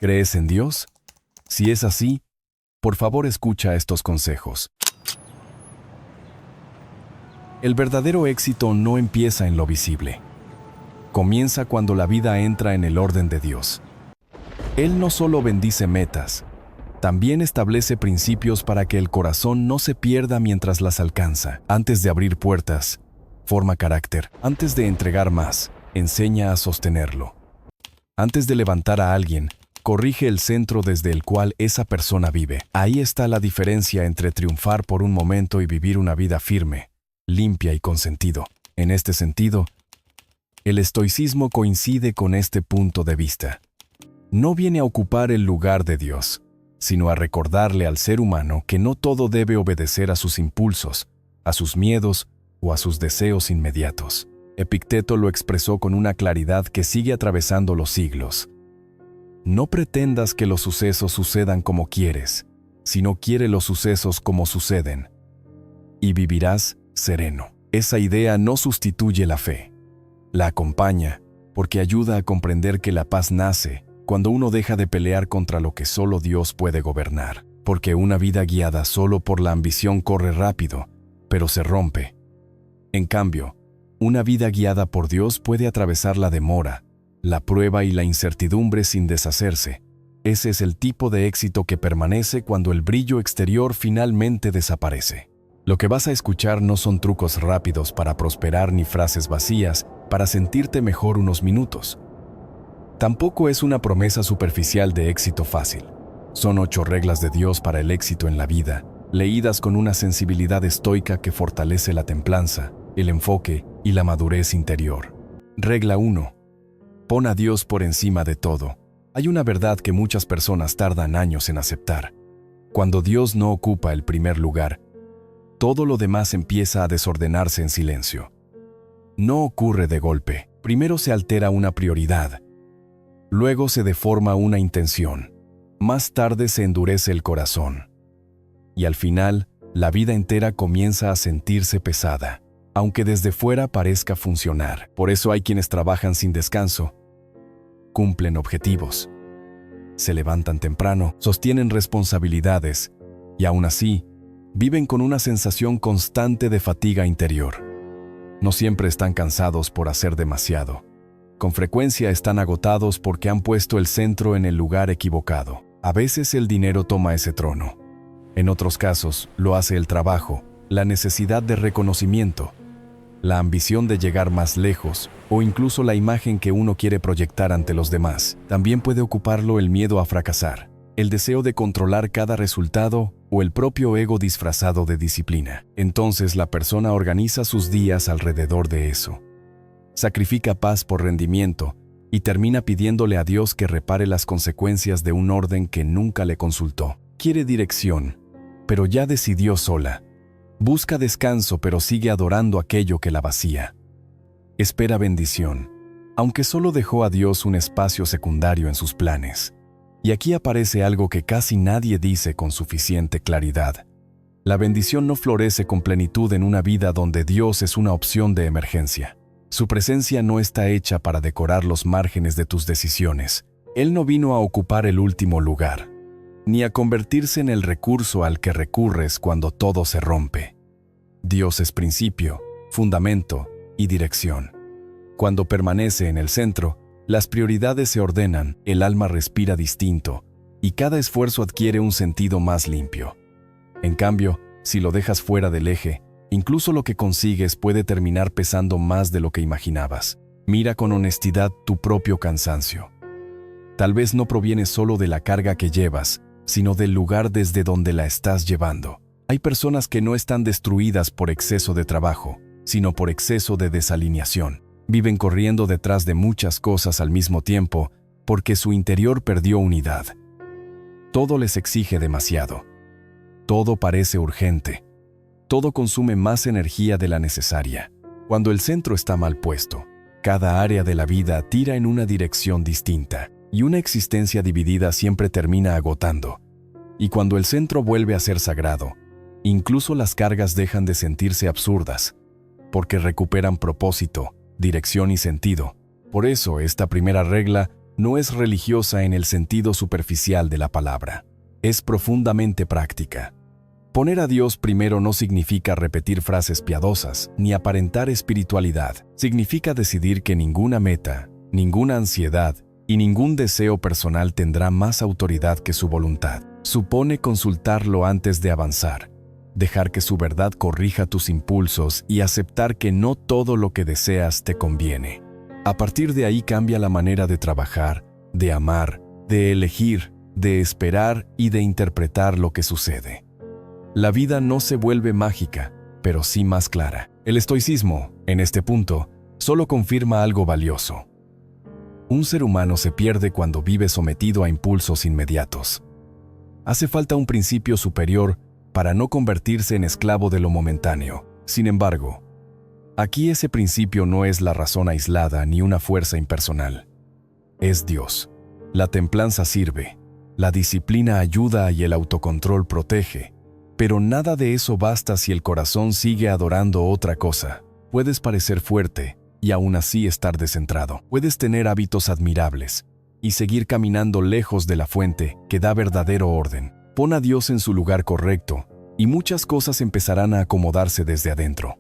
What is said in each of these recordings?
¿Crees en Dios? Si es así, por favor escucha estos consejos. El verdadero éxito no empieza en lo visible. Comienza cuando la vida entra en el orden de Dios. Él no solo bendice metas, también establece principios para que el corazón no se pierda mientras las alcanza. Antes de abrir puertas, forma carácter. Antes de entregar más, enseña a sostenerlo. Antes de levantar a alguien, corrige el centro desde el cual esa persona vive. Ahí está la diferencia entre triunfar por un momento y vivir una vida firme, limpia y con sentido. En este sentido, el estoicismo coincide con este punto de vista. No viene a ocupar el lugar de Dios, sino a recordarle al ser humano que no todo debe obedecer a sus impulsos, a sus miedos o a sus deseos inmediatos. Epicteto lo expresó con una claridad que sigue atravesando los siglos. No pretendas que los sucesos sucedan como quieres, sino quiere los sucesos como suceden, y vivirás sereno. Esa idea no sustituye la fe. La acompaña porque ayuda a comprender que la paz nace cuando uno deja de pelear contra lo que solo Dios puede gobernar, porque una vida guiada solo por la ambición corre rápido, pero se rompe. En cambio, una vida guiada por Dios puede atravesar la demora, la prueba y la incertidumbre sin deshacerse. Ese es el tipo de éxito que permanece cuando el brillo exterior finalmente desaparece. Lo que vas a escuchar no son trucos rápidos para prosperar ni frases vacías para sentirte mejor unos minutos. Tampoco es una promesa superficial de éxito fácil. Son 8 reglas de Dios para el éxito en la vida, leídas con una sensibilidad estoica que fortalece la templanza, el enfoque y la madurez interior. Regla 1. Pon a Dios por encima de todo. Hay una verdad que muchas personas tardan años en aceptar. Cuando Dios no ocupa el primer lugar, todo lo demás empieza a desordenarse en silencio. No ocurre de golpe. Primero se altera una prioridad. Luego se deforma una intención. Más tarde se endurece el corazón. Y al final, la vida entera comienza a sentirse pesada, aunque desde fuera parezca funcionar. Por eso hay quienes trabajan sin descanso, cumplen objetivos, se levantan temprano, sostienen responsabilidades y aún así, viven con una sensación constante de fatiga interior. No siempre están cansados por hacer demasiado. Con frecuencia están agotados porque han puesto el centro en el lugar equivocado. A veces el dinero toma ese trono. En otros casos, lo hace el trabajo, la necesidad de reconocimiento, la ambición de llegar más lejos o incluso la imagen que uno quiere proyectar ante los demás. También puede ocuparlo el miedo a fracasar, el deseo de controlar cada resultado o el propio ego disfrazado de disciplina. Entonces la persona organiza sus días alrededor de eso. Sacrifica paz por rendimiento y termina pidiéndole a Dios que repare las consecuencias de un orden que nunca le consultó. Quiere dirección, pero ya decidió sola. Busca descanso, pero sigue adorando aquello que la vacía. Espera bendición, aunque solo dejó a Dios un espacio secundario en sus planes. Y aquí aparece algo que casi nadie dice con suficiente claridad. La bendición no florece con plenitud en una vida donde Dios es una opción de emergencia. Su presencia no está hecha para decorar los márgenes de tus decisiones. Él no vino a ocupar el último lugar, ni a convertirse en el recurso al que recurres cuando todo se rompe. Dios es principio, fundamento y dirección. Cuando permanece en el centro, las prioridades se ordenan, el alma respira distinto y cada esfuerzo adquiere un sentido más limpio. En cambio, si lo dejas fuera del eje, incluso lo que consigues puede terminar pesando más de lo que imaginabas. Mira con honestidad tu propio cansancio. Tal vez no proviene solo de la carga que llevas, sino del lugar desde donde la estás llevando. Hay personas que no están destruidas por exceso de trabajo, sino por exceso de desalineación. Viven corriendo detrás de muchas cosas al mismo tiempo porque su interior perdió unidad. Todo les exige demasiado. Todo parece urgente. Todo consume más energía de la necesaria. Cuando el centro está mal puesto, cada área de la vida tira en una dirección distinta. Y una existencia dividida siempre termina agotando. Y cuando el centro vuelve a ser sagrado, incluso las cargas dejan de sentirse absurdas, porque recuperan propósito, dirección y sentido. Por eso, esta primera regla no es religiosa en el sentido superficial de la palabra. Es profundamente práctica. Poner a Dios primero no significa repetir frases piadosas ni aparentar espiritualidad. Significa decidir que ninguna meta, ninguna ansiedad y ningún deseo personal tendrá más autoridad que su voluntad. Supone consultarlo antes de avanzar, dejar que su verdad corrija tus impulsos y aceptar que no todo lo que deseas te conviene. A partir de ahí cambia la manera de trabajar, de amar, de elegir, de esperar y de interpretar lo que sucede. La vida no se vuelve mágica, pero sí más clara. El estoicismo, en este punto, solo confirma algo valioso. Un ser humano se pierde cuando vive sometido a impulsos inmediatos. Hace falta un principio superior para no convertirse en esclavo de lo momentáneo. Sin embargo, aquí ese principio no es la razón aislada ni una fuerza impersonal. Es Dios. La templanza sirve, la disciplina ayuda y el autocontrol protege, pero nada de eso basta si el corazón sigue adorando otra cosa. Puedes parecer fuerte y aún así estar descentrado. Puedes tener hábitos admirables y seguir caminando lejos de la fuente que da verdadero orden. Pon a Dios en su lugar correcto y muchas cosas empezarán a acomodarse desde adentro.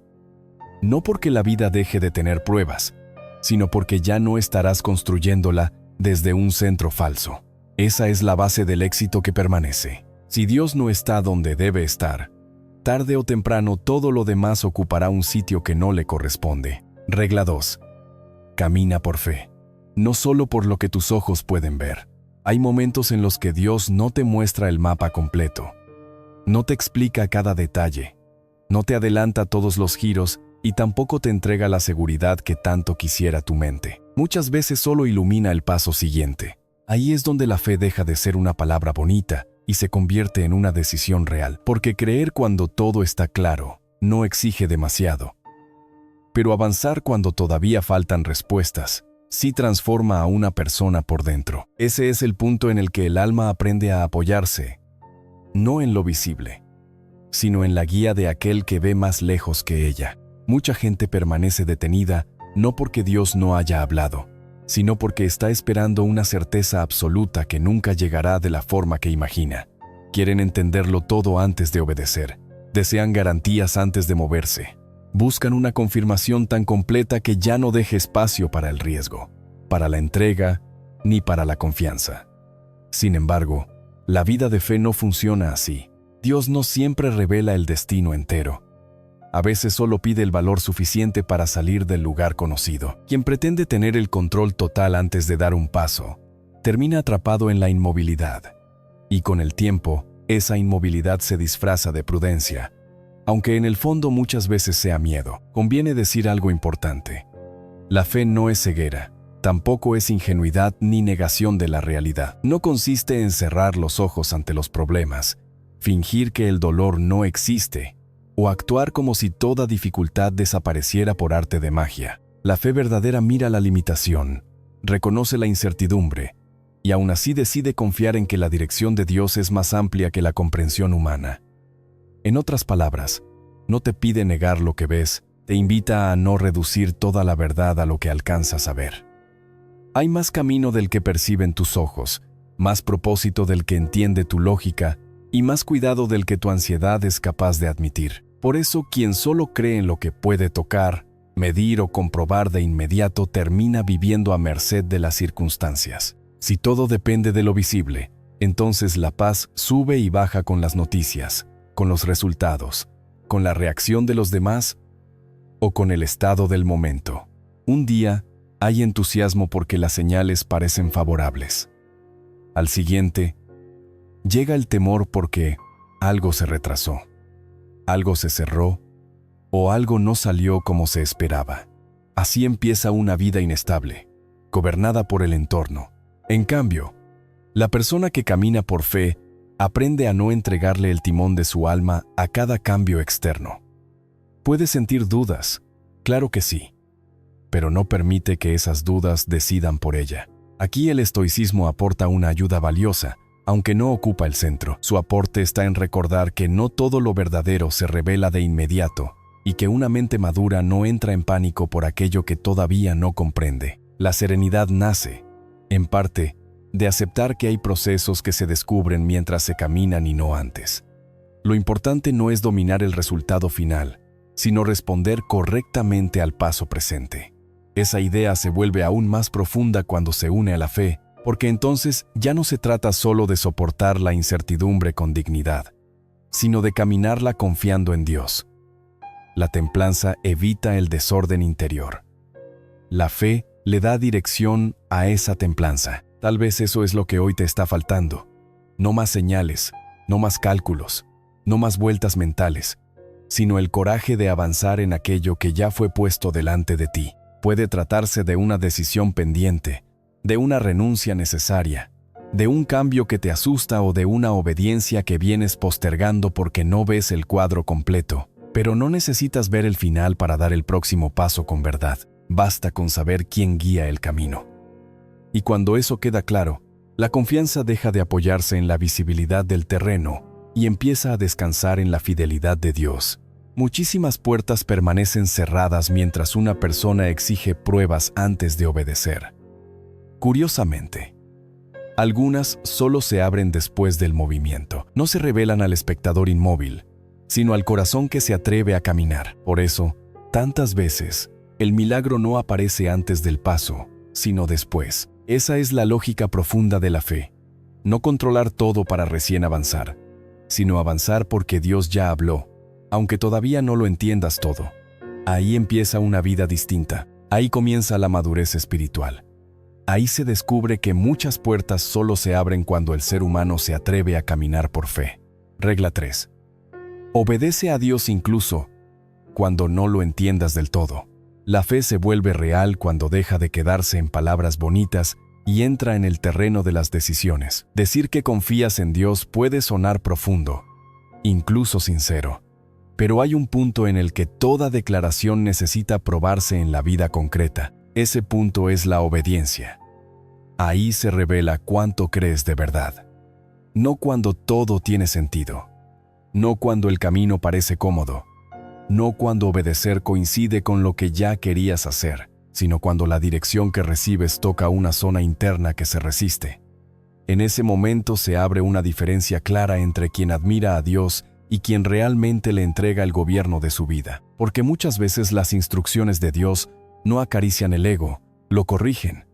No porque la vida deje de tener pruebas, sino porque ya no estarás construyéndola desde un centro falso. Esa es la base del éxito que permanece. Si Dios no está donde debe estar, tarde o temprano todo lo demás ocupará un sitio que no le corresponde. Regla 2. Camina por fe. No solo por lo que tus ojos pueden ver. Hay momentos en los que Dios no te muestra el mapa completo. No te explica cada detalle. No te adelanta todos los giros y tampoco te entrega la seguridad que tanto quisiera tu mente. Muchas veces solo ilumina el paso siguiente. Ahí es donde la fe deja de ser una palabra bonita y se convierte en una decisión real, porque creer cuando todo está claro no exige demasiado. Pero avanzar cuando todavía faltan respuestas sí transforma a una persona por dentro. Ese es el punto en el que el alma aprende a apoyarse, no en lo visible, sino en la guía de aquel que ve más lejos que ella. Mucha gente permanece detenida no porque Dios no haya hablado, sino porque está esperando una certeza absoluta que nunca llegará de la forma que imagina. Quieren entenderlo todo antes de obedecer. Desean garantías antes de moverse. Buscan una confirmación tan completa que ya no deje espacio para el riesgo, para la entrega, ni para la confianza. Sin embargo, la vida de fe no funciona así. Dios no siempre revela el destino entero. A veces solo pide el valor suficiente para salir del lugar conocido. Quien pretende tener el control total antes de dar un paso, termina atrapado en la inmovilidad. Y con el tiempo, esa inmovilidad se disfraza de prudencia. Aunque en el fondo muchas veces sea miedo, conviene decir algo importante. La fe no es ceguera, tampoco es ingenuidad ni negación de la realidad. No consiste en cerrar los ojos ante los problemas, fingir que el dolor no existe, o actuar como si toda dificultad desapareciera por arte de magia. La fe verdadera mira la limitación, reconoce la incertidumbre, y aún así decide confiar en que la dirección de Dios es más amplia que la comprensión humana. En otras palabras, no te pide negar lo que ves, te invita a no reducir toda la verdad a lo que alcanzas a ver. Hay más camino del que perciben tus ojos, más propósito del que entiende tu lógica y más cuidado del que tu ansiedad es capaz de admitir. Por eso, quien solo cree en lo que puede tocar, medir o comprobar de inmediato termina viviendo a merced de las circunstancias. Si todo depende de lo visible, entonces la paz sube y baja con las noticias, con los resultados, con la reacción de los demás o con el estado del momento. Un día hay entusiasmo porque las señales parecen favorables. Al siguiente, llega el temor porque algo se retrasó, algo se cerró o algo no salió como se esperaba. Así empieza una vida inestable, gobernada por el entorno. En cambio, la persona que camina por fe aprende a no entregarle el timón de su alma a cada cambio externo. Puede sentir dudas, claro que sí, pero no permite que esas dudas decidan por ella. Aquí el estoicismo aporta una ayuda valiosa, aunque no ocupa el centro. Su aporte está en recordar que no todo lo verdadero se revela de inmediato y que una mente madura no entra en pánico por aquello que todavía no comprende. La serenidad nace, En parte, de aceptar que hay procesos que se descubren mientras se caminan y no antes. Lo importante no es dominar el resultado final, sino responder correctamente al paso presente. Esa idea se vuelve aún más profunda cuando se une a la fe, porque entonces ya no se trata solo de soportar la incertidumbre con dignidad, sino de caminarla confiando en Dios. La templanza evita el desorden interior. La fe le da dirección a esa templanza. Tal vez eso es lo que hoy te está faltando. No más señales, no más cálculos, no más vueltas mentales, sino el coraje de avanzar en aquello que ya fue puesto delante de ti. Puede tratarse de una decisión pendiente, de una renuncia necesaria, de un cambio que te asusta o de una obediencia que vienes postergando porque no ves el cuadro completo. Pero no necesitas ver el final para dar el próximo paso con verdad. Basta con saber quién guía el camino. Y cuando eso queda claro, la confianza deja de apoyarse en la visibilidad del terreno y empieza a descansar en la fidelidad de Dios. Muchísimas puertas permanecen cerradas mientras una persona exige pruebas antes de obedecer. Curiosamente, algunas solo se abren después del movimiento. No se revelan al espectador inmóvil, sino al corazón que se atreve a caminar. Por eso, tantas veces, el milagro no aparece antes del paso, sino después. Esa es la lógica profunda de la fe. No controlar todo para recién avanzar, sino avanzar porque Dios ya habló, aunque todavía no lo entiendas todo. Ahí empieza una vida distinta. Ahí comienza la madurez espiritual. Ahí se descubre que muchas puertas solo se abren cuando el ser humano se atreve a caminar por fe. Regla 3. Obedece a Dios incluso cuando no lo entiendas del todo. La fe se vuelve real cuando deja de quedarse en palabras bonitas y entra en el terreno de las decisiones. Decir que confías en Dios puede sonar profundo, incluso sincero, pero hay un punto en el que toda declaración necesita probarse en la vida concreta. Ese punto es la obediencia. Ahí se revela cuánto crees de verdad. No cuando todo tiene sentido, no cuando el camino parece cómodo, no cuando obedecer coincide con lo que ya querías hacer, sino cuando la dirección que recibes toca una zona interna que se resiste. En ese momento se abre una diferencia clara entre quien admira a Dios y quien realmente le entrega el gobierno de su vida. Porque muchas veces las instrucciones de Dios no acarician el ego, lo corrigen.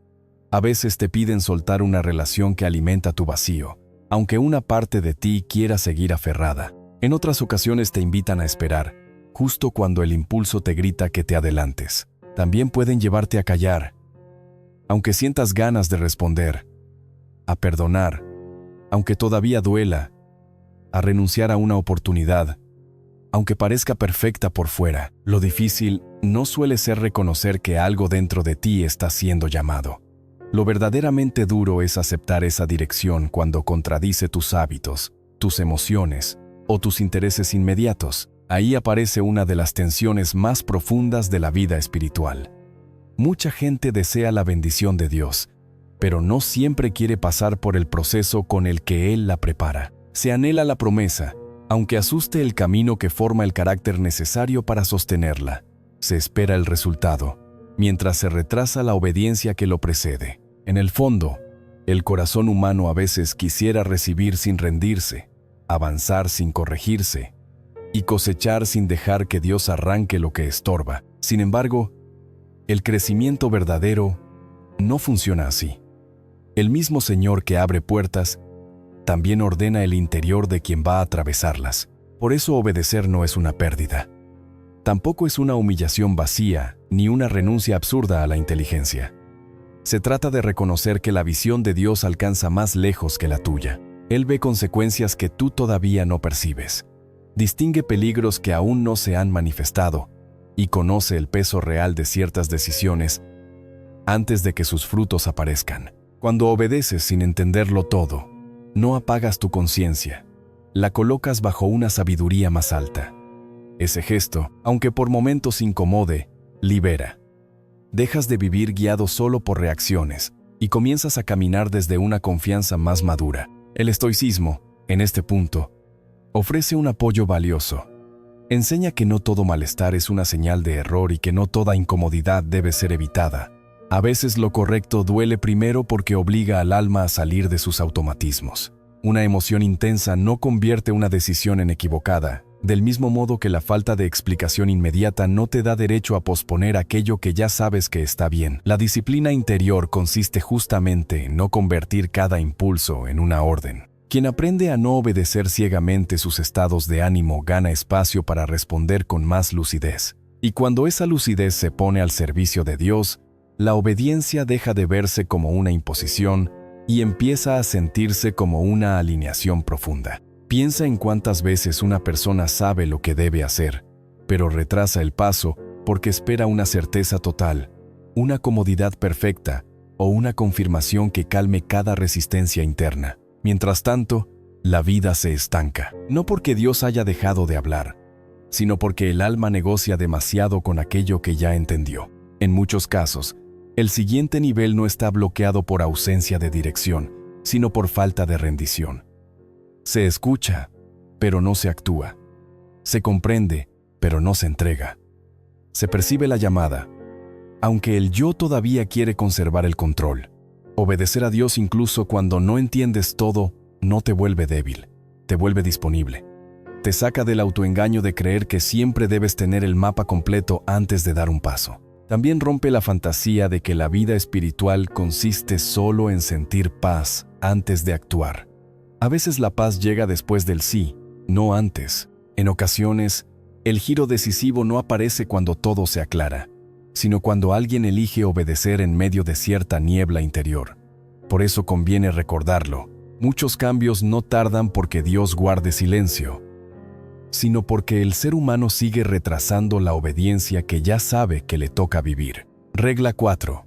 A veces te piden soltar una relación que alimenta tu vacío, aunque una parte de ti quiera seguir aferrada. En otras ocasiones te invitan a esperar, justo cuando el impulso te grita que te adelantes. También pueden llevarte a callar, aunque sientas ganas de responder, a perdonar, aunque todavía duela, a renunciar a una oportunidad, aunque parezca perfecta por fuera. Lo difícil no suele ser reconocer que algo dentro de ti está siendo llamado. Lo verdaderamente duro es aceptar esa dirección cuando contradice tus hábitos, tus emociones o tus intereses inmediatos. Ahí aparece una de las tensiones más profundas de la vida espiritual. Mucha gente desea la bendición de Dios, pero no siempre quiere pasar por el proceso con el que Él la prepara. Se anhela la promesa, aunque asuste el camino que forma el carácter necesario para sostenerla. Se espera el resultado, mientras se retrasa la obediencia que lo precede. En el fondo, el corazón humano a veces quisiera recibir sin rendirse, avanzar sin corregirse, y cosechar sin dejar que Dios arranque lo que estorba. Sin embargo, el crecimiento verdadero no funciona así. El mismo Señor que abre puertas, también ordena el interior de quien va a atravesarlas. Por eso obedecer no es una pérdida. Tampoco es una humillación vacía, ni una renuncia absurda a la inteligencia. Se trata de reconocer que la visión de Dios alcanza más lejos que la tuya. Él ve consecuencias que tú todavía no percibes. Distingue peligros que aún no se han manifestado y conoce el peso real de ciertas decisiones antes de que sus frutos aparezcan. Cuando obedeces sin entenderlo todo, no apagas tu conciencia, la colocas bajo una sabiduría más alta. Ese gesto, aunque por momentos incomode, libera. Dejas de vivir guiado solo por reacciones y comienzas a caminar desde una confianza más madura. El estoicismo, en este punto, ofrece un apoyo valioso. Enseña que no todo malestar es una señal de error y que no toda incomodidad debe ser evitada. A veces lo correcto duele primero porque obliga al alma a salir de sus automatismos. Una emoción intensa no convierte una decisión en equivocada, del mismo modo que la falta de explicación inmediata no te da derecho a posponer aquello que ya sabes que está bien. La disciplina interior consiste justamente en no convertir cada impulso en una orden. Quien aprende a no obedecer ciegamente sus estados de ánimo gana espacio para responder con más lucidez. Y cuando esa lucidez se pone al servicio de Dios, la obediencia deja de verse como una imposición y empieza a sentirse como una alineación profunda. Piensa en cuántas veces una persona sabe lo que debe hacer, pero retrasa el paso porque espera una certeza total, una comodidad perfecta o una confirmación que calme cada resistencia interna. Mientras tanto, la vida se estanca, no porque Dios haya dejado de hablar, sino porque el alma negocia demasiado con aquello que ya entendió. En muchos casos, el siguiente nivel no está bloqueado por ausencia de dirección, sino por falta de rendición. Se escucha, pero no se actúa. Se comprende, pero no se entrega. Se percibe la llamada, aunque el yo todavía quiere conservar el control. Obedecer a Dios incluso cuando no entiendes todo, no te vuelve débil, te vuelve disponible. Te saca del autoengaño de creer que siempre debes tener el mapa completo antes de dar un paso. También rompe la fantasía de que la vida espiritual consiste solo en sentir paz antes de actuar. A veces la paz llega después del sí, no antes. En ocasiones, el giro decisivo no aparece cuando todo se aclara, sino cuando alguien elige obedecer en medio de cierta niebla interior. Por eso conviene recordarlo. Muchos cambios no tardan porque Dios guarde silencio, sino porque el ser humano sigue retrasando la obediencia que ya sabe que le toca vivir. Regla 4.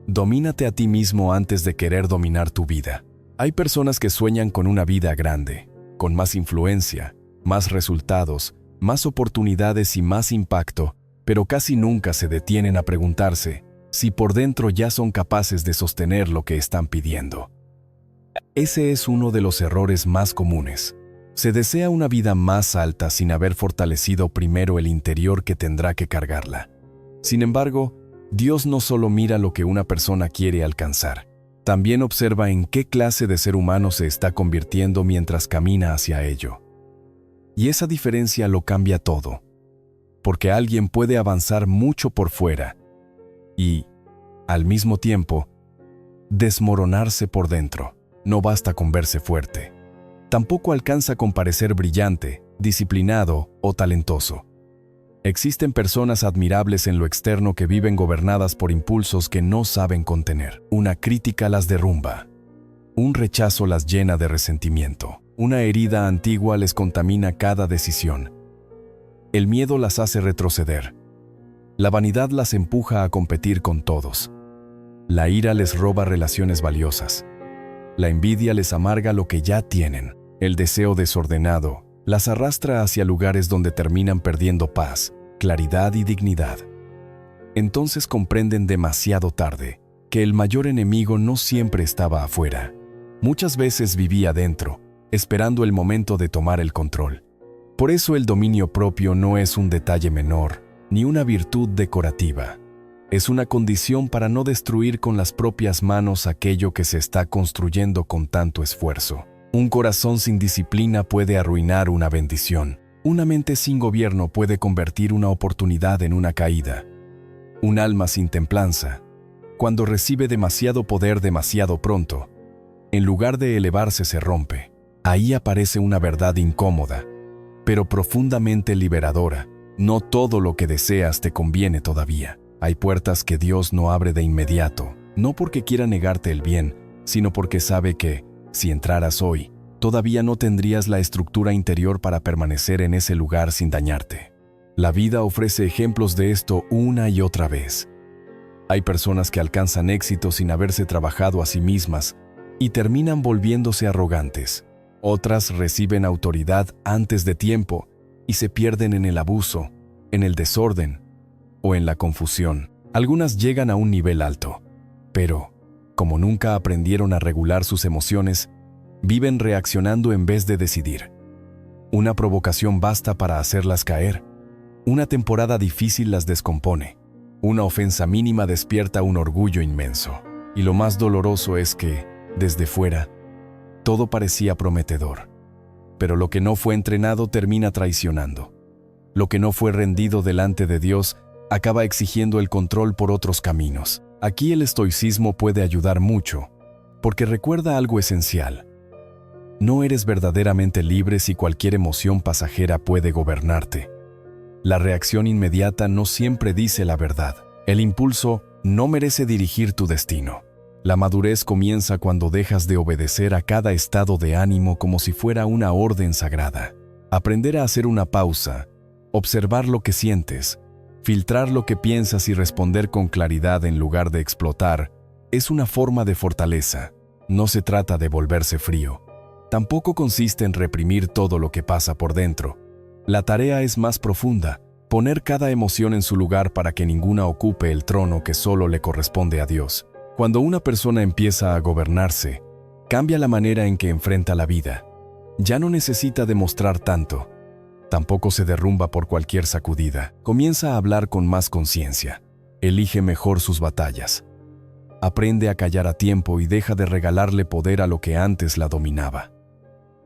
Domínate a ti mismo antes de querer dominar tu vida. Hay personas que sueñan con una vida grande, con más influencia, más resultados, más oportunidades y más impacto, pero casi nunca se detienen a preguntarse si por dentro ya son capaces de sostener lo que están pidiendo. Ese es uno de los errores más comunes. Se desea una vida más alta sin haber fortalecido primero el interior que tendrá que cargarla. Sin embargo, Dios no solo mira lo que una persona quiere alcanzar, también observa en qué clase de ser humano se está convirtiendo mientras camina hacia ello. Y esa diferencia lo cambia todo, porque alguien puede avanzar mucho por fuera y, al mismo tiempo, desmoronarse por dentro. No basta con verse fuerte. Tampoco alcanza con parecer brillante, disciplinado o talentoso. Existen personas admirables en lo externo que viven gobernadas por impulsos que no saben contener. Una crítica las derrumba. Un rechazo las llena de resentimiento. Una herida antigua les contamina cada decisión. El miedo las hace retroceder. La vanidad las empuja a competir con todos. La ira les roba relaciones valiosas. La envidia les amarga lo que ya tienen. El deseo desordenado las arrastra hacia lugares donde terminan perdiendo paz, claridad y dignidad. Entonces comprenden demasiado tarde que el mayor enemigo no siempre estaba afuera. Muchas veces vivía dentro, esperando el momento de tomar el control. Por eso el dominio propio no es un detalle menor, ni una virtud decorativa. Es una condición para no destruir con las propias manos aquello que se está construyendo con tanto esfuerzo. Un corazón sin disciplina puede arruinar una bendición. Una mente sin gobierno puede convertir una oportunidad en una caída. Un alma sin templanza, cuando recibe demasiado poder demasiado pronto, en lugar de elevarse se rompe. Ahí aparece una verdad incómoda, pero profundamente liberadora. No todo lo que deseas te conviene todavía. Hay puertas que Dios no abre de inmediato, no porque quiera negarte el bien, sino porque sabe que, si entraras hoy, todavía no tendrías la estructura interior para permanecer en ese lugar sin dañarte. La vida ofrece ejemplos de esto una y otra vez. Hay personas que alcanzan éxito sin haberse trabajado a sí mismas y terminan volviéndose arrogantes. Otras reciben autoridad antes de tiempo y se pierden en el abuso, en el desorden o en la confusión. Algunas llegan a un nivel alto, pero, como nunca aprendieron a regular sus emociones, viven reaccionando en vez de decidir. Una provocación basta para hacerlas caer. Una temporada difícil las descompone. Una ofensa mínima despierta un orgullo inmenso. Y lo más doloroso es que, desde fuera, todo parecía prometedor. Pero lo que no fue entrenado termina traicionando. Lo que no fue rendido delante de Dios acaba exigiendo el control por otros caminos. Aquí el estoicismo puede ayudar mucho, porque recuerda algo esencial. No eres verdaderamente libre si cualquier emoción pasajera puede gobernarte. La reacción inmediata no siempre dice la verdad. El impulso no merece dirigir tu destino. La madurez comienza cuando dejas de obedecer a cada estado de ánimo como si fuera una orden sagrada. Aprender a hacer una pausa, observar lo que sientes, filtrar lo que piensas y responder con claridad en lugar de explotar, es una forma de fortaleza. No se trata de volverse frío. Tampoco consiste en reprimir todo lo que pasa por dentro. La tarea es más profunda, poner cada emoción en su lugar para que ninguna ocupe el trono que solo le corresponde a Dios. Cuando una persona empieza a gobernarse, cambia la manera en que enfrenta la vida. Ya no necesita demostrar tanto. Tampoco se derrumba por cualquier sacudida. Comienza a hablar con más conciencia. Elige mejor sus batallas. Aprende a callar a tiempo y deja de regalarle poder a lo que antes la dominaba.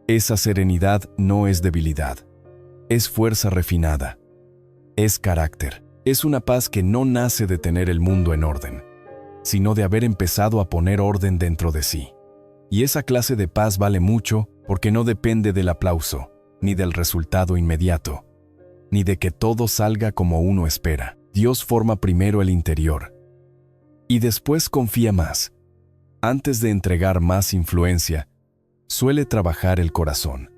Esa serenidad no es debilidad. Es fuerza refinada. Es carácter. Es una paz que no nace de tener el mundo en orden, sino de haber empezado a poner orden dentro de sí. Y esa clase de paz vale mucho porque no depende del aplauso, ni del resultado inmediato, ni de que todo salga como uno espera. Dios forma primero el interior, y después confía más. Antes de entregar más influencia, suele trabajar el corazón.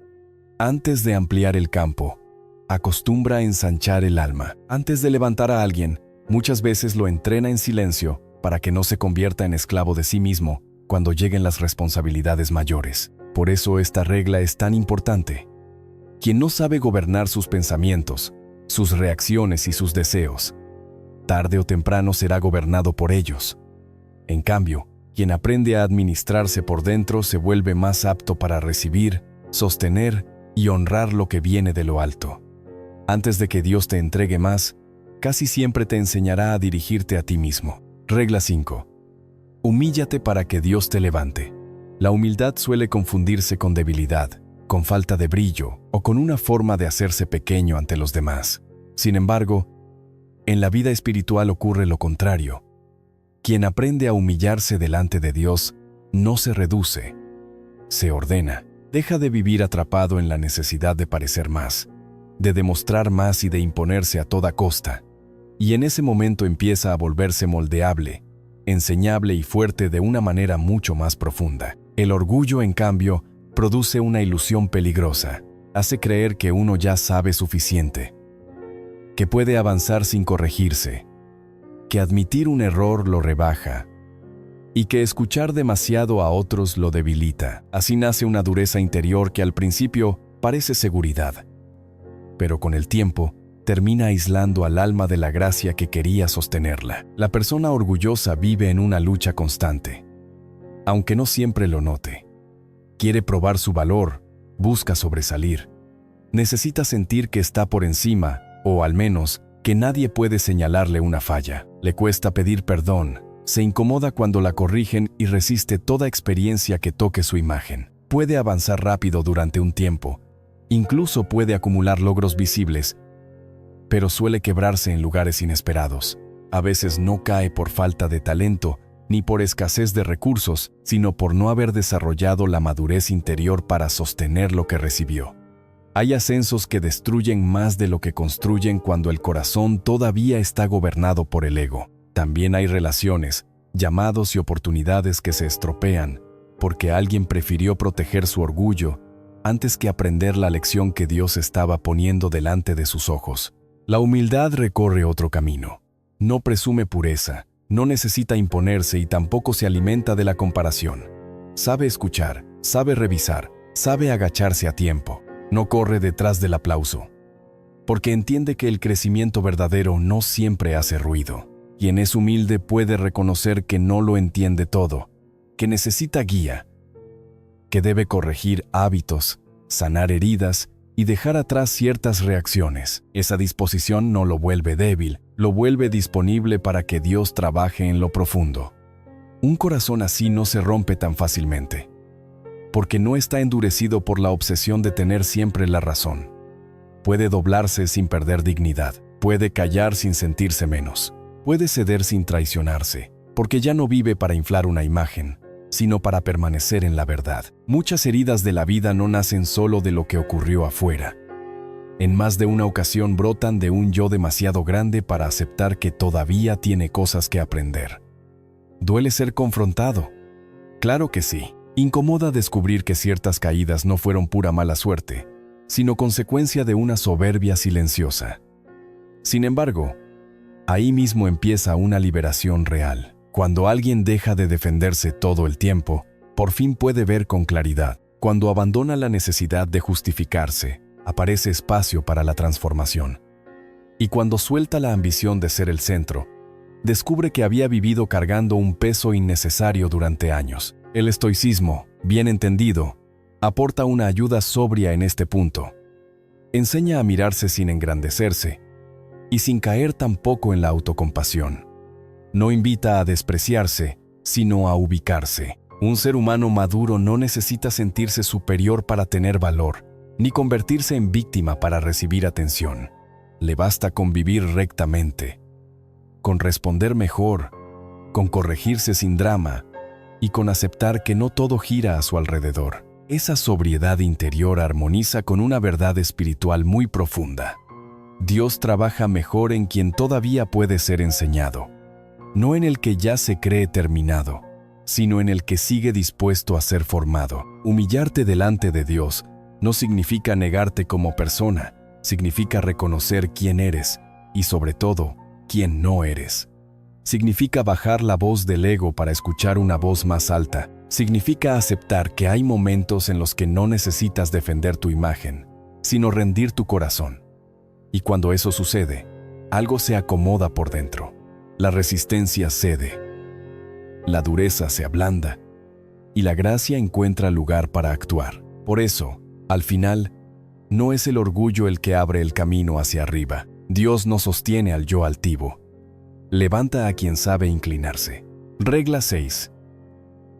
Antes de ampliar el campo, acostumbra a ensanchar el alma. Antes de levantar a alguien, muchas veces lo entrena en silencio para que no se convierta en esclavo de sí mismo cuando lleguen las responsabilidades mayores. Por eso esta regla es tan importante. Quien no sabe gobernar sus pensamientos, sus reacciones y sus deseos, tarde o temprano será gobernado por ellos. En cambio, quien aprende a administrarse por dentro se vuelve más apto para recibir, sostener y honrar lo que viene de lo alto. Antes de que Dios te entregue más, casi siempre te enseñará a dirigirte a ti mismo. Regla 5. Humíllate para que Dios te levante. La humildad suele confundirse con debilidad, con falta de brillo o con una forma de hacerse pequeño ante los demás. Sin embargo, en la vida espiritual ocurre lo contrario. Quien aprende a humillarse delante de Dios no se reduce, se ordena. Deja de vivir atrapado en la necesidad de parecer más, de demostrar más y de imponerse a toda costa. Y en ese momento empieza a volverse moldeable, enseñable y fuerte de una manera mucho más profunda. El orgullo, en cambio, produce una ilusión peligrosa. Hace creer que uno ya sabe suficiente, que puede avanzar sin corregirse, que admitir un error lo rebaja y que escuchar demasiado a otros lo debilita. Así nace una dureza interior que al principio parece seguridad, pero con el tiempo termina aislando al alma de la gracia que quería sostenerla. La persona orgullosa vive en una lucha constante, aunque no siempre lo note. Quiere probar su valor, busca sobresalir. Necesita sentir que está por encima, o al menos, que nadie puede señalarle una falla. Le cuesta pedir perdón, se incomoda cuando la corrigen y resiste toda experiencia que toque su imagen. Puede avanzar rápido durante un tiempo, incluso puede acumular logros visibles, pero suele quebrarse en lugares inesperados. A veces no cae por falta de talento, ni por escasez de recursos, sino por no haber desarrollado la madurez interior para sostener lo que recibió. Hay ascensos que destruyen más de lo que construyen cuando el corazón todavía está gobernado por el ego. También hay relaciones, llamados y oportunidades que se estropean porque alguien prefirió proteger su orgullo antes que aprender la lección que Dios estaba poniendo delante de sus ojos. La humildad recorre otro camino. No presume pureza, no necesita imponerse y tampoco se alimenta de la comparación. Sabe escuchar, sabe revisar, sabe agacharse a tiempo. No corre detrás del aplauso, porque entiende que el crecimiento verdadero no siempre hace ruido. Quien es humilde puede reconocer que no lo entiende todo, que necesita guía, que debe corregir hábitos, sanar heridas y dejar atrás ciertas reacciones. Esa disposición no lo vuelve débil, lo vuelve disponible para que Dios trabaje en lo profundo. Un corazón así no se rompe tan fácilmente, porque no está endurecido por la obsesión de tener siempre la razón. Puede doblarse sin perder dignidad, puede callar sin sentirse menos, puede ceder sin traicionarse, porque ya no vive para inflar una imagen, sino para permanecer en la verdad. Muchas heridas de la vida no nacen solo de lo que ocurrió afuera. En más de una ocasión brotan de un yo demasiado grande para aceptar que todavía tiene cosas que aprender. ¿Duele ser confrontado? Claro que sí. Incomoda descubrir que ciertas caídas no fueron pura mala suerte, sino consecuencia de una soberbia silenciosa. Sin embargo, ahí mismo empieza una liberación real. Cuando alguien deja de defenderse todo el tiempo, por fin puede ver con claridad. Cuando abandona la necesidad de justificarse, aparece espacio para la transformación. Y cuando suelta la ambición de ser el centro, descubre que había vivido cargando un peso innecesario durante años. El estoicismo, bien entendido, aporta una ayuda sobria en este punto. Enseña a mirarse sin engrandecerse y sin caer tampoco en la autocompasión. No invita a despreciarse, sino a ubicarse. Un ser humano maduro no necesita sentirse superior para tener valor, ni convertirse en víctima para recibir atención. Le basta con vivir rectamente, con responder mejor, con corregirse sin drama y con aceptar que no todo gira a su alrededor. Esa sobriedad interior armoniza con una verdad espiritual muy profunda. Dios trabaja mejor en quien todavía puede ser enseñado, no en el que ya se cree terminado, sino en el que sigue dispuesto a ser formado. Humillarte delante de Dios no significa negarte como persona, significa reconocer quién eres y, sobre todo, quién no eres. Significa bajar la voz del ego para escuchar una voz más alta. Significa aceptar que hay momentos en los que no necesitas defender tu imagen, sino rendir tu corazón. Y cuando eso sucede, algo se acomoda por dentro. La resistencia cede, la dureza se ablanda y la gracia encuentra lugar para actuar. Por eso, al final, no es el orgullo el que abre el camino hacia arriba. Dios no sostiene al yo altivo. Levanta a quien sabe inclinarse. Regla 6.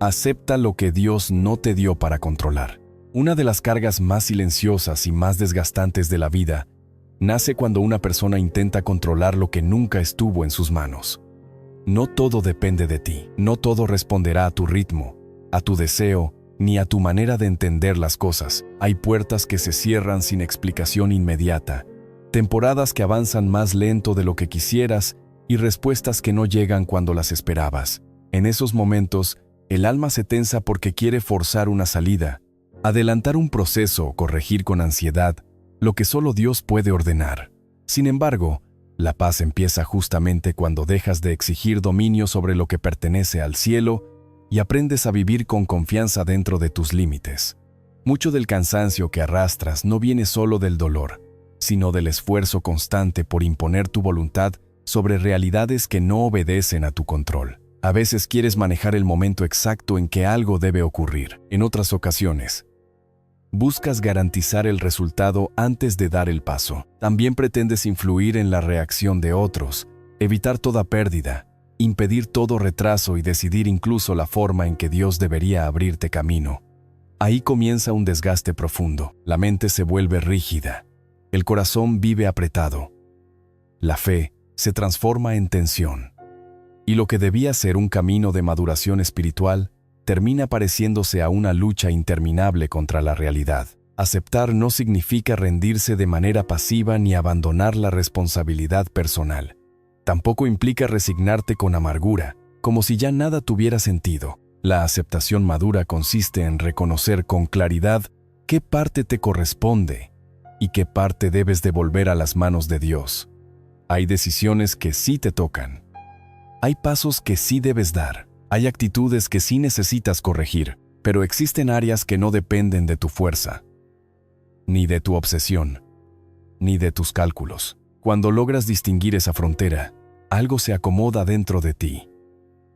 Acepta lo que Dios no te dio para controlar. Una de las cargas más silenciosas y más desgastantes de la vida nace cuando una persona intenta controlar lo que nunca estuvo en sus manos. No todo depende de ti, no todo responderá a tu ritmo, a tu deseo, ni a tu manera de entender las cosas. Hay puertas que se cierran sin explicación inmediata, temporadas que avanzan más lento de lo que quisieras y respuestas que no llegan cuando las esperabas. En esos momentos, el alma se tensa porque quiere forzar una salida, adelantar un proceso o corregir con ansiedad lo que solo Dios puede ordenar. Sin embargo, la paz empieza justamente cuando dejas de exigir dominio sobre lo que pertenece al cielo y aprendes a vivir con confianza dentro de tus límites. Mucho del cansancio que arrastras no viene solo del dolor, sino del esfuerzo constante por imponer tu voluntad sobre realidades que no obedecen a tu control. A veces quieres manejar el momento exacto en que algo debe ocurrir. En otras ocasiones, buscas garantizar el resultado antes de dar el paso. También pretendes influir en la reacción de otros, evitar toda pérdida, impedir todo retraso y decidir incluso la forma en que Dios debería abrirte camino. Ahí comienza un desgaste profundo. La mente se vuelve rígida. El corazón vive apretado. La fe se transforma en tensión. Y lo que debía ser un camino de maduración espiritual termina pareciéndose a una lucha interminable contra la realidad. Aceptar no significa rendirse de manera pasiva ni abandonar la responsabilidad personal. Tampoco implica resignarte con amargura, como si ya nada tuviera sentido. La aceptación madura consiste en reconocer con claridad qué parte te corresponde y qué parte debes devolver a las manos de Dios. Hay decisiones que sí te tocan. Hay pasos que sí debes dar. Hay actitudes que sí necesitas corregir, pero existen áreas que no dependen de tu fuerza, ni de tu obsesión, ni de tus cálculos. Cuando logras distinguir esa frontera, algo se acomoda dentro de ti.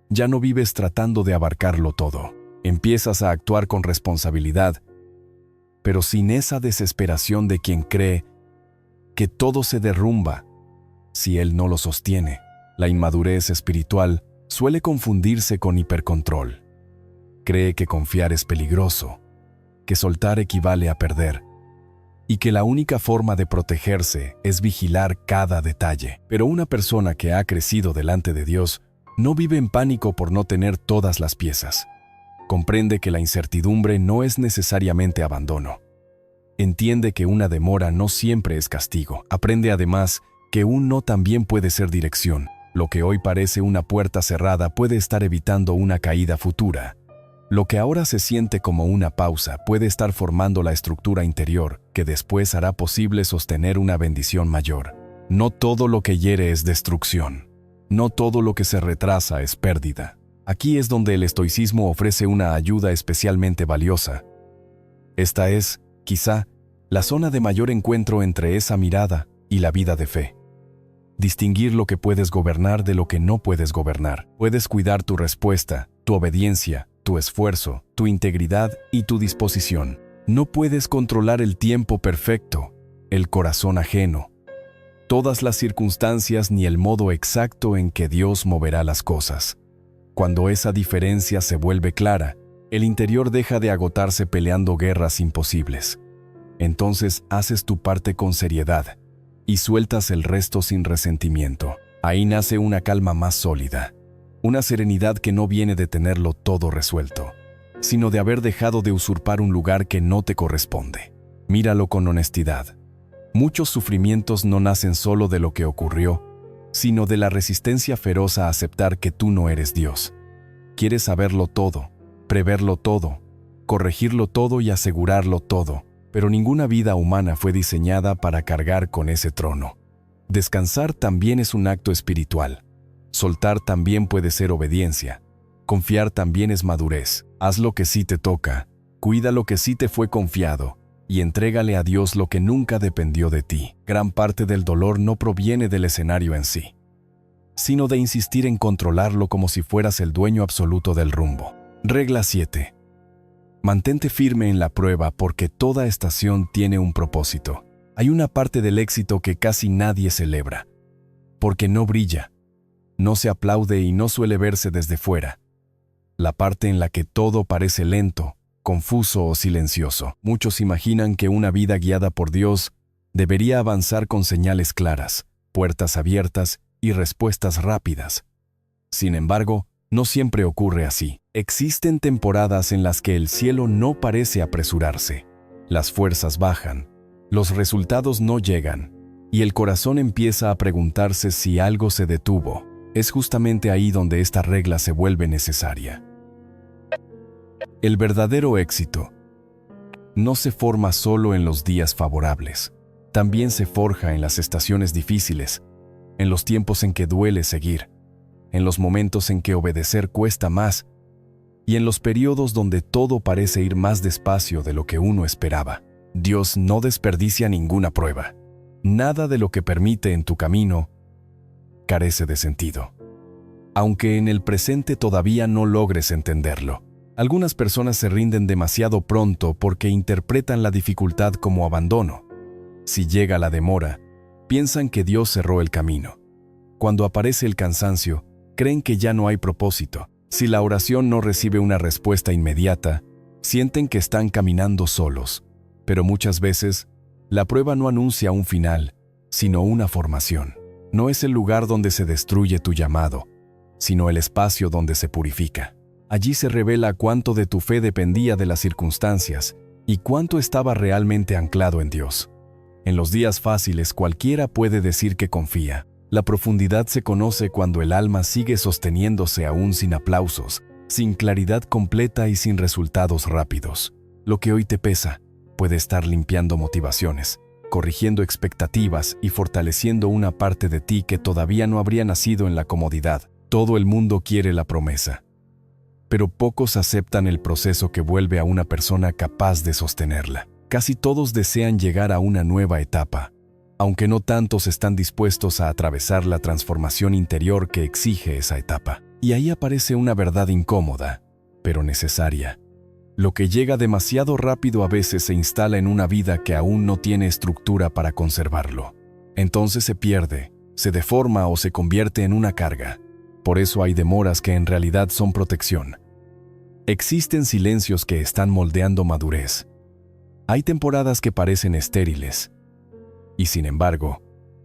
Ya no vives tratando de abarcarlo todo. Empiezas a actuar con responsabilidad, pero sin esa desesperación de quien cree que todo se derrumba si él no lo sostiene. La inmadurez espiritual suele confundirse con hipercontrol. Cree que confiar es peligroso, que soltar equivale a perder, y que la única forma de protegerse es vigilar cada detalle. Pero una persona que ha crecido delante de Dios no vive en pánico por no tener todas las piezas. Comprende que la incertidumbre no es necesariamente abandono. Entiende que una demora no siempre es castigo. Aprende además que un no también puede ser dirección. Lo que hoy parece una puerta cerrada puede estar evitando una caída futura. Lo que ahora se siente como una pausa puede estar formando la estructura interior que después hará posible sostener una bendición mayor. No todo lo que hiere es destrucción. No todo lo que se retrasa es pérdida. Aquí es donde el estoicismo ofrece una ayuda especialmente valiosa. Esta es, quizá, la zona de mayor encuentro entre esa mirada y la vida de fe. Distinguir lo que puedes gobernar de lo que no puedes gobernar. Puedes cuidar tu respuesta, tu obediencia, tu esfuerzo, tu integridad y tu disposición. No puedes controlar el tiempo perfecto, el corazón ajeno, todas las circunstancias ni el modo exacto en que Dios moverá las cosas. Cuando esa diferencia se vuelve clara, el interior deja de agotarse peleando guerras imposibles. Entonces haces tu parte con seriedad y sueltas el resto sin resentimiento. Ahí nace una calma más sólida, una serenidad que no viene de tenerlo todo resuelto, sino de haber dejado de usurpar un lugar que no te corresponde. Míralo con honestidad. Muchos sufrimientos no nacen solo de lo que ocurrió, sino de la resistencia feroz a aceptar que tú no eres Dios. Quieres saberlo todo, preverlo todo, corregirlo todo y asegurarlo todo, pero ninguna vida humana fue diseñada para cargar con ese trono. Descansar también es un acto espiritual. Soltar también puede ser obediencia. Confiar también es madurez. Haz lo que sí te toca, cuida lo que sí te fue confiado y entrégale a Dios lo que nunca dependió de ti. Gran parte del dolor no proviene del escenario en sí, sino de insistir en controlarlo como si fueras el dueño absoluto del rumbo. Regla 7. Mantente firme en la prueba porque toda estación tiene un propósito. Hay una parte del éxito que casi nadie celebra, porque no brilla, no se aplaude y no suele verse desde fuera. La parte en la que todo parece lento, confuso o silencioso. Muchos imaginan que una vida guiada por Dios debería avanzar con señales claras, puertas abiertas y respuestas rápidas. Sin embargo, no siempre ocurre así. Existen temporadas en las que el cielo no parece apresurarse. Las fuerzas bajan, los resultados no llegan, y el corazón empieza a preguntarse si algo se detuvo. Es justamente ahí donde esta regla se vuelve necesaria. El verdadero éxito no se forma solo en los días favorables. También se forja en las estaciones difíciles, en los tiempos en que duele seguir, en los momentos en que obedecer cuesta más y en los periodos donde todo parece ir más despacio de lo que uno esperaba. Dios no desperdicia ninguna prueba. Nada de lo que permite en tu camino carece de sentido, aunque en el presente todavía no logres entenderlo. Algunas personas se rinden demasiado pronto porque interpretan la dificultad como abandono. Si llega la demora, piensan que Dios cerró el camino. Cuando aparece el cansancio, creen que ya no hay propósito. Si la oración no recibe una respuesta inmediata, sienten que están caminando solos. Pero muchas veces, la prueba no anuncia un final, sino una formación. No es el lugar donde se destruye tu llamado, sino el espacio donde se purifica. Allí se revela cuánto de tu fe dependía de las circunstancias y cuánto estaba realmente anclado en Dios. En los días fáciles cualquiera puede decir que confía. La profundidad se conoce cuando el alma sigue sosteniéndose aún sin aplausos, sin claridad completa y sin resultados rápidos. Lo que hoy te pesa puede estar limpiando motivaciones, corrigiendo expectativas y fortaleciendo una parte de ti que todavía no habría nacido en la comodidad. Todo el mundo quiere la promesa, pero pocos aceptan el proceso que vuelve a una persona capaz de sostenerla. Casi todos desean llegar a una nueva etapa, aunque no tantos están dispuestos a atravesar la transformación interior que exige esa etapa. Y ahí aparece una verdad incómoda, pero necesaria. Lo que llega demasiado rápido a veces se instala en una vida que aún no tiene estructura para conservarlo. Entonces se pierde, se deforma o se convierte en una carga. Por eso hay demoras que en realidad son protección. Existen silencios que están moldeando madurez. Hay temporadas que parecen estériles. Y sin embargo,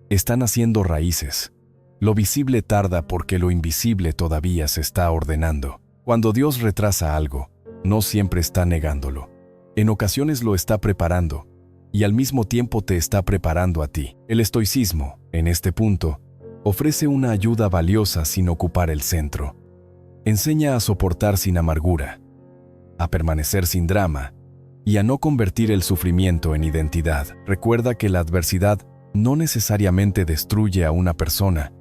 están haciendo raíces. Lo visible tarda porque lo invisible todavía se está ordenando. Cuando Dios retrasa algo, no siempre está negándolo. En ocasiones lo está preparando, y al mismo tiempo te está preparando a ti. El estoicismo, en este punto, ofrece una ayuda valiosa sin ocupar el centro. Enseña a soportar sin amargura, a permanecer sin drama, y a no convertir el sufrimiento en identidad. Recuerda que la adversidad no necesariamente destruye a una persona,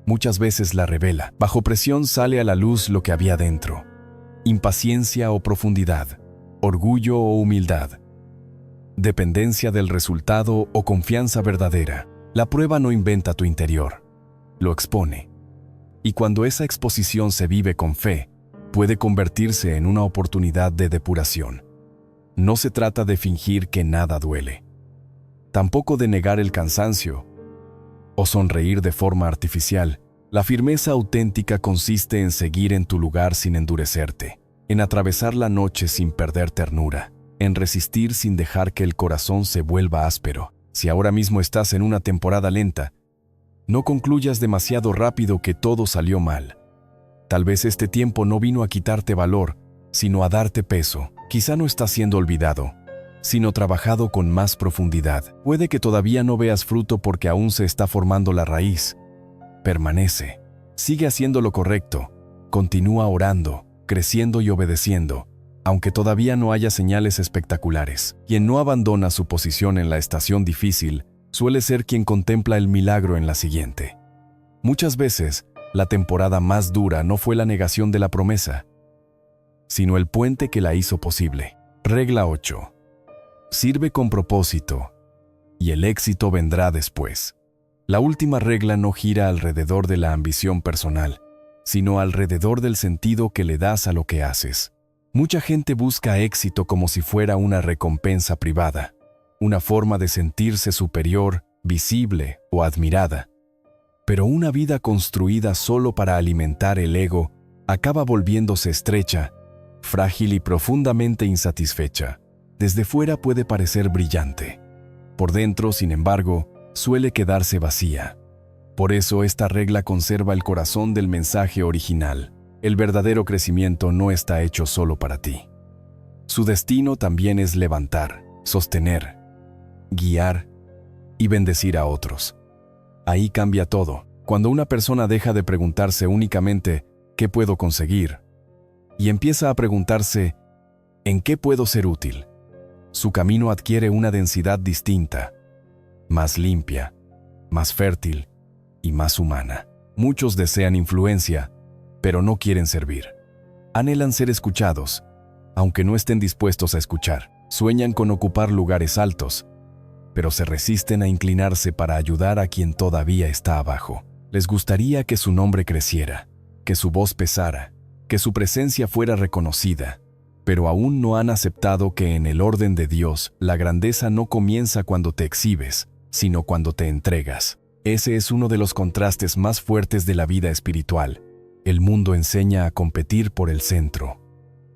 muchas veces la revela. Bajo presión sale a la luz lo que había dentro: impaciencia o profundidad, orgullo o humildad, dependencia del resultado o confianza verdadera. La prueba no inventa tu interior, lo expone. Y cuando esa exposición se vive con fe, puede convertirse en una oportunidad de depuración. No se trata de fingir que nada duele, tampoco de negar el cansancio o sonreír de forma artificial. La firmeza auténtica consiste en seguir en tu lugar sin endurecerte, en atravesar la noche sin perder ternura, en resistir sin dejar que el corazón se vuelva áspero. Si ahora mismo estás en una temporada lenta, no concluyas demasiado rápido que todo salió mal. Tal vez este tiempo no vino a quitarte valor, sino a darte peso. Quizá no está siendo olvidado, sino trabajado con más profundidad. Puede que todavía no veas fruto porque aún se está formando la raíz. Permanece. Sigue haciendo lo correcto. Continúa orando, creciendo y obedeciendo, aunque todavía no haya señales espectaculares. Quien no abandona su posición en la estación difícil suele ser quien contempla el milagro en la siguiente. Muchas veces, la temporada más dura no fue la negación de la promesa, sino el puente que la hizo posible. Regla 8. Sirve con propósito, y el éxito vendrá después. La última regla no gira alrededor de la ambición personal, sino alrededor del sentido que le das a lo que haces. Mucha gente busca éxito como si fuera una recompensa privada, una forma de sentirse superior, visible o admirada. Pero una vida construida solo para alimentar el ego acaba volviéndose estrecha, frágil y profundamente insatisfecha. Desde fuera puede parecer brillante. Por dentro, sin embargo, suele quedarse vacía. Por eso esta regla conserva el corazón del mensaje original. El verdadero crecimiento no está hecho solo para ti. Su destino también es levantar, sostener, guiar y bendecir a otros. Ahí cambia todo. Cuando una persona deja de preguntarse únicamente ¿qué puedo conseguir? Y empieza a preguntarse ¿en qué puedo ser útil? Su camino adquiere una densidad distinta, más limpia, más fértil y más humana. Muchos desean influencia, pero no quieren servir. Anhelan ser escuchados, aunque no estén dispuestos a escuchar. Sueñan con ocupar lugares altos, pero se resisten a inclinarse para ayudar a quien todavía está abajo. Les gustaría que su nombre creciera, que su voz pesara, que su presencia fuera reconocida, pero aún no han aceptado que en el orden de Dios la grandeza no comienza cuando te exhibes, sino cuando te entregas. Ese es uno de los contrastes más fuertes de la vida espiritual. El mundo enseña a competir por el centro.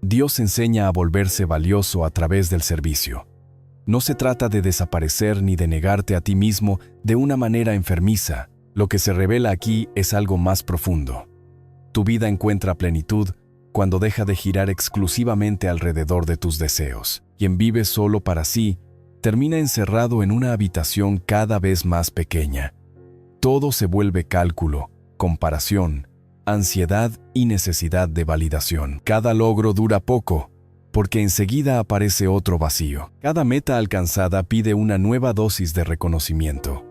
Dios enseña a volverse valioso a través del servicio. No se trata de desaparecer ni de negarte a ti mismo de una manera enfermiza. Lo que se revela aquí es algo más profundo. Tu vida encuentra plenitud cuando deja de girar exclusivamente alrededor de tus deseos. Quien vive solo para sí, termina encerrado en una habitación cada vez más pequeña. Todo se vuelve cálculo, comparación, ansiedad y necesidad de validación. Cada logro dura poco, porque enseguida aparece otro vacío. Cada meta alcanzada pide una nueva dosis de reconocimiento.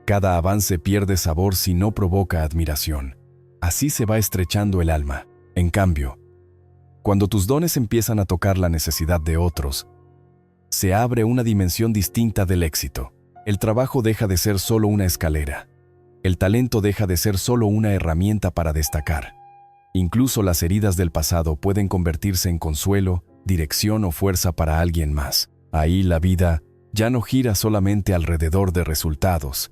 Cada avance pierde sabor si no provoca admiración. Así se va estrechando el alma. En cambio, cuando tus dones empiezan a tocar la necesidad de otros, se abre una dimensión distinta del éxito. El trabajo deja de ser solo una escalera. El talento deja de ser solo una herramienta para destacar. Incluso las heridas del pasado pueden convertirse en consuelo, dirección o fuerza para alguien más. Ahí la vida ya no gira solamente alrededor de resultados,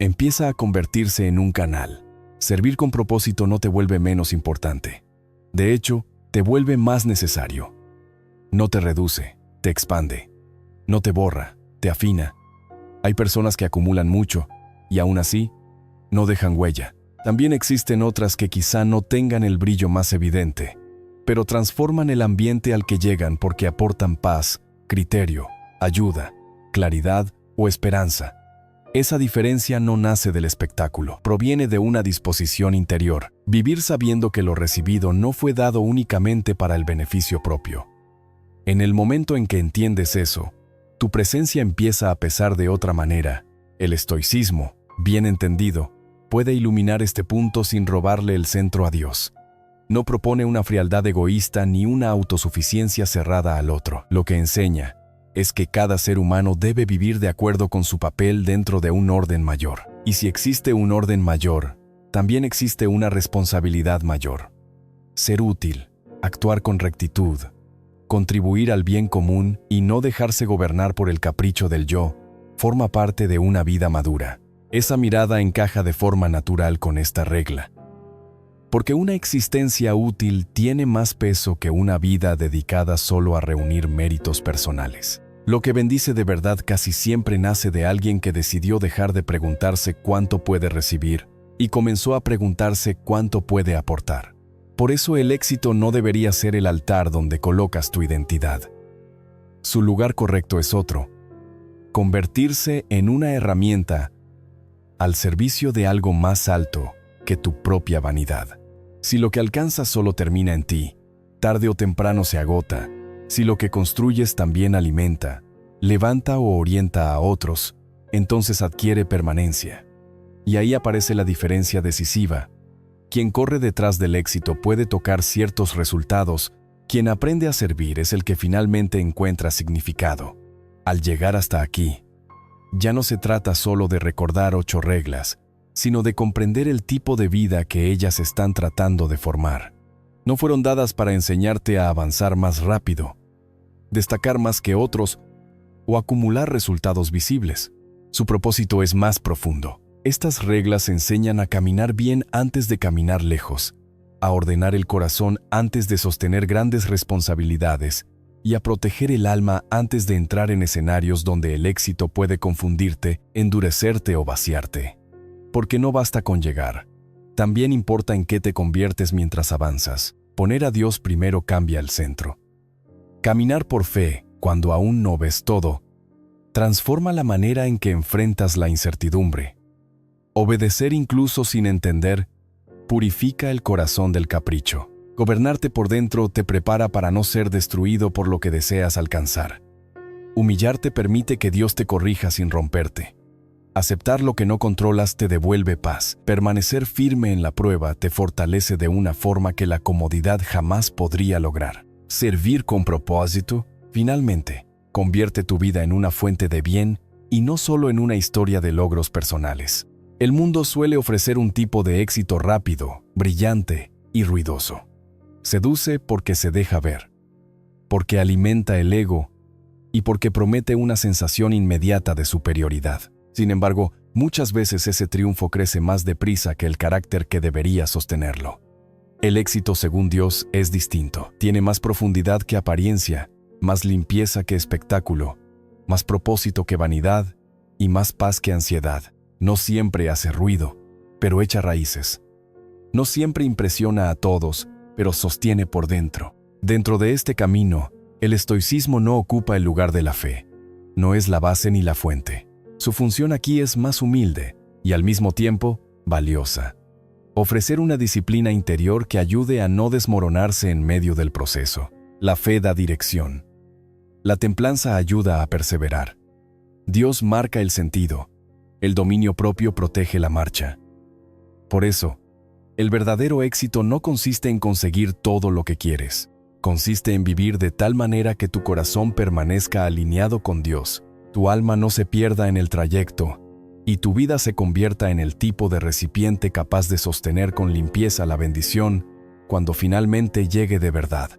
empieza a convertirse en un canal. Servir con propósito no te vuelve menos importante. De hecho, te vuelve más necesario. No te reduce, te expande. No te borra, te afina. Hay personas que acumulan mucho y aún así no dejan huella. También existen otras que quizá no tengan el brillo más evidente, pero transforman el ambiente al que llegan porque aportan paz, criterio, ayuda, claridad o esperanza. Esa diferencia no nace del espectáculo, proviene de una disposición interior, vivir sabiendo que lo recibido no fue dado únicamente para el beneficio propio. En el momento en que entiendes eso, tu presencia empieza a pesar de otra manera. El estoicismo, bien entendido, puede iluminar este punto sin robarle el centro a Dios. No propone una frialdad egoísta ni una autosuficiencia cerrada al otro. Lo que enseña es que cada ser humano debe vivir de acuerdo con su papel dentro de un orden mayor. Y si existe un orden mayor, también existe una responsabilidad mayor. Ser útil, actuar con rectitud, contribuir al bien común y no dejarse gobernar por el capricho del yo, forma parte de una vida madura. Esa mirada encaja de forma natural con esta regla. Porque una existencia útil tiene más peso que una vida dedicada solo a reunir méritos personales. Lo que bendice de verdad casi siempre nace de alguien que decidió dejar de preguntarse cuánto puede recibir y comenzó a preguntarse cuánto puede aportar. Por eso el éxito no debería ser el altar donde colocas tu identidad. Su lugar correcto es otro: convertirse en una herramienta al servicio de algo más alto que tu propia vanidad. Si lo que alcanzas solo termina en ti, tarde o temprano se agota. Si lo que construyes también alimenta, levanta o orienta a otros, entonces adquiere permanencia. Y ahí aparece la diferencia decisiva. Quien corre detrás del éxito puede tocar ciertos resultados. Quien aprende a servir es el que finalmente encuentra significado. Al llegar hasta aquí, ya no se trata solo de recordar 8 reglas, sino de comprender el tipo de vida que ellas están tratando de formar. No fueron dadas para enseñarte a avanzar más rápido, destacar más que otros o acumular resultados visibles. Su propósito es más profundo. Estas reglas enseñan a caminar bien antes de caminar lejos, a ordenar el corazón antes de sostener grandes responsabilidades y a proteger el alma antes de entrar en escenarios donde el éxito puede confundirte, endurecerte o vaciarte. Porque no basta con llegar. También importa en qué te conviertes mientras avanzas. Poner a Dios primero cambia el centro. Caminar por fe, cuando aún no ves todo, transforma la manera en que enfrentas la incertidumbre. Obedecer incluso sin entender, purifica el corazón del capricho. Gobernarte por dentro te prepara para no ser destruido por lo que deseas alcanzar. Humillarte permite que Dios te corrija sin romperte. Aceptar lo que no controlas te devuelve paz. Permanecer firme en la prueba te fortalece de una forma que la comodidad jamás podría lograr. Servir con propósito, finalmente, convierte tu vida en una fuente de bien y no solo en una historia de logros personales. El mundo suele ofrecer un tipo de éxito rápido, brillante y ruidoso. Seduce porque se deja ver, porque alimenta el ego y porque promete una sensación inmediata de superioridad. Sin embargo, muchas veces ese triunfo crece más deprisa que el carácter que debería sostenerlo. El éxito, según Dios, es distinto. Tiene más profundidad que apariencia, más limpieza que espectáculo, más propósito que vanidad y más paz que ansiedad. No siempre hace ruido, pero echa raíces. No siempre impresiona a todos, pero sostiene por dentro. Dentro de este camino, el estoicismo no ocupa el lugar de la fe. No es la base ni la fuente. Su función aquí es más humilde y al mismo tiempo valiosa. Ofrecer una disciplina interior que ayude a no desmoronarse en medio del proceso. La fe da dirección. La templanza ayuda a perseverar. Dios marca el sentido. El dominio propio protege la marcha. Por eso, el verdadero éxito no consiste en conseguir todo lo que quieres. Consiste en vivir de tal manera que tu corazón permanezca alineado con Dios, tu alma no se pierda en el trayecto y tu vida se convierta en el tipo de recipiente capaz de sostener con limpieza la bendición cuando finalmente llegue de verdad.